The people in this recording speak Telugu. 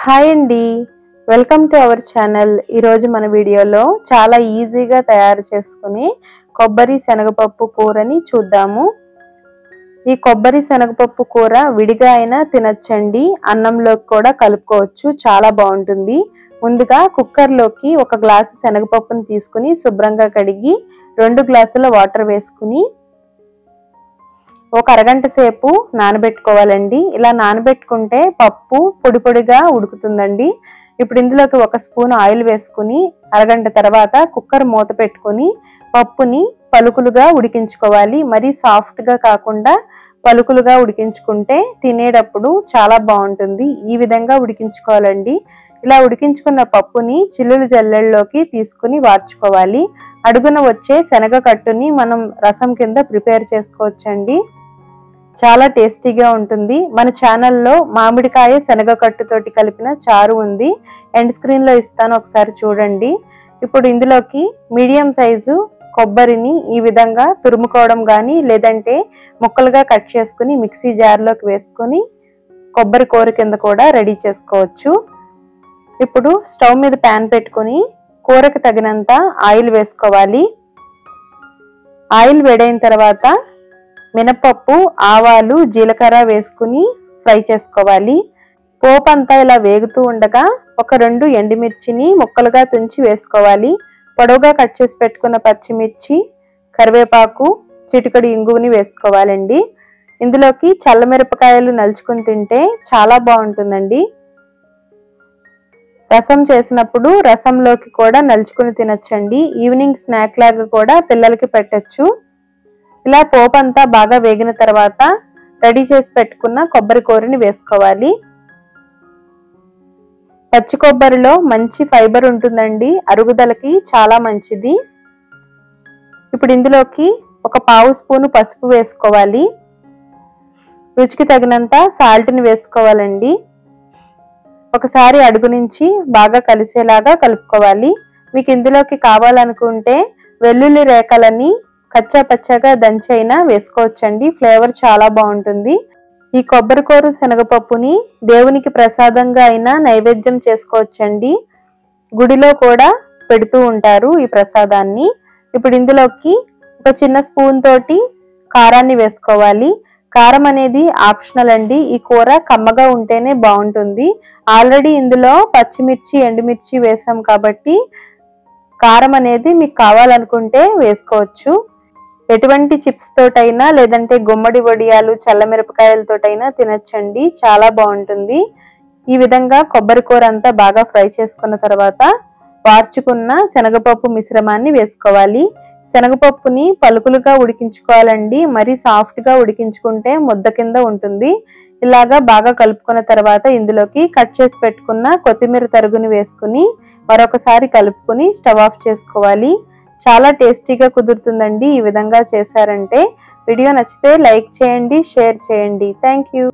హాయ్ అండి, వెల్కమ్ టు అవర్ ఛానల్. ఈరోజు మన వీడియోలో చాలా ఈజీగా తయారు చేసుకుని కొబ్బరి శనగపప్పు కూరని చూద్దాము. ఈ కొబ్బరి శనగపప్పు కూర విడిగా అయినా తినచ్చండి, అన్నంలోకి కూడా కలుపుకోవచ్చు, చాలా బాగుంటుంది. ముందుగా కుక్కర్లోకి 1 గ్లాసు శనగపప్పుని తీసుకుని శుభ్రంగా కడిగి 2 గ్లాసుల వాటర్ వేసుకుని ఒక అరగంట సేపు నానబెట్టుకోవాలండి. ఇలా నానబెట్టుకుంటే పప్పు పొడి పొడిగా ఉడుకుతుందండి. ఇప్పుడు ఇందులోకి 1 స్పూన్ ఆయిల్ వేసుకుని అరగంట తర్వాత కుక్కర్ మూత పెట్టుకుని పప్పుని పలుకులుగా ఉడికించుకోవాలి. మరీ సాఫ్ట్గా కాకుండా పలుకులుగా ఉడికించుకుంటే తినేటప్పుడు చాలా బాగుంటుంది. ఈ విధంగా ఉడికించుకోవాలండి. ఇలా ఉడికించుకున్న పప్పుని చిల్లులు జల్లెల్లోకి తీసుకుని వార్చుకోవాలి. అడుగున వచ్చే శనగ కట్టుని మనం రసం కింద ప్రిపేర్ చేసుకోవచ్చండి, చాలా టేస్టీగా ఉంటుంది. మన ఛానల్లో మామిడికాయ శనగ కట్టుతోటి కలిపిన చారు ఉంది, ఎండ్ స్క్రీన్ లో ఇస్తాను, ఒకసారి చూడండి. ఇప్పుడు ఇందులోకి మీడియం సైజు కొబ్బరిని ఈ విధంగా తురుముకోవడం కానీ లేదంటే ముక్కలుగా కట్ చేసుకుని మిక్సీ జార్లోకి వేసుకుని కొబ్బరి కూర కింద కూడా రెడీ చేసుకోవచ్చు. ఇప్పుడు స్టవ్ మీద ప్యాన్ పెట్టుకుని కూరకు తగినంత ఆయిల్ వేసుకోవాలి. ఆయిల్ వేడైన తర్వాత మినపప్పు, ఆవాలు, జీలకర్ర వేసుకుని ఫ్రై చేసుకోవాలి. పోపు అంతా ఇలా వేగుతూ ఉండగా 2 ఎండుమిర్చిని ముక్కలుగా తుంచి వేసుకోవాలి. పొడవుగా కట్ చేసి పెట్టుకున్న పచ్చిమిర్చి, కరివేపాకు, చిటికెడు ఇంగువని వేసుకోవాలండి. ఇందులోకి చల్లమిరపకాయలు నలుచుకుని తింటే చాలా బాగుంటుందండి. రసం చేసినప్పుడు రసంలోకి కూడా నలుచుకుని తినచ్చండి. ఈవినింగ్ స్నాక్ లాగా కూడా పిల్లలకి పెట్టచ్చు. ఇలా పోపు అంతా బాగా వేగిన తర్వాత రెడీ చేసి పెట్టుకున్న కొబ్బరి కూరని వేసుకోవాలి. పచ్చి కొబ్బరిలో మంచి ఫైబర్ ఉంటుందండి, అరుగుదలకి చాలా మంచిది. ఇప్పుడు ఇందులోకి 1/2 స్పూను పసుపు వేసుకోవాలి. రుచికి తగినంత సాల్ట్ని వేసుకోవాలండి. ఒకసారి అడుగు నుంచి బాగా కలిసేలాగా కలుపుకోవాలి. మీకు ఇందులోకి కావాలనుకుంటే వెల్లుల్లి రేఖలని కచ్చా పచ్చగా దంచైనా వేసుకోవచ్చండి, ఫ్లేవర్ చాలా బాగుంటుంది. ఈ కొబ్బరి కూర శనగపప్పుని దేవునికి ప్రసాదంగా అయినా నైవేద్యం చేసుకోవచ్చండి, గుడిలో కూడా పెడుతూ ఉంటారు ఈ ప్రసాదాన్ని. ఇప్పుడు ఇందులోకి 1 చిన్న స్పూన్ తోటి కారాన్ని వేసుకోవాలి. కారం అనేది ఆప్షనల్ అండి, ఈ కూర కమ్మగా ఉంటేనే బాగుంటుంది. ఆల్రెడీ ఇందులో పచ్చిమిర్చి, ఎండుమిర్చి వేసాం కాబట్టి కారం అనేది మీకు కావాలనుకుంటే వేసుకోవచ్చు. ఎటువంటి చిప్స్ తోటైనా లేదంటే గుమ్మడి వడియాలు, చల్లమిరపకాయలతోటైనా తినచ్చండి, చాలా బాగుంటుంది. ఈ విధంగా కొబ్బరి కూర అంతా బాగా ఫ్రై చేసుకున్న తర్వాత వార్చుకున్న శనగపప్పు మిశ్రమాన్ని వేసుకోవాలి. శనగపప్పుని పలుకులుగా ఉడికించుకోవాలండి, మరీ సాఫ్ట్గా ఉడికించుకుంటే ముద్ద కింద ఉంటుంది. ఇలాగా బాగా కలుపుకున్న తర్వాత ఇందులోకి కట్ చేసి పెట్టుకున్న కొత్తిమీర తరుగుని వేసుకుని మరొకసారి కలుపుకుని స్టవ్ ఆఫ్ చేసుకోవాలి. చాలా టేస్టీగా కుదురుతుందండి ఈ విధంగా చేశారంటే. వీడియో నచ్చితే లైక్ చేయండి, షేర్ చేయండి. Thank you.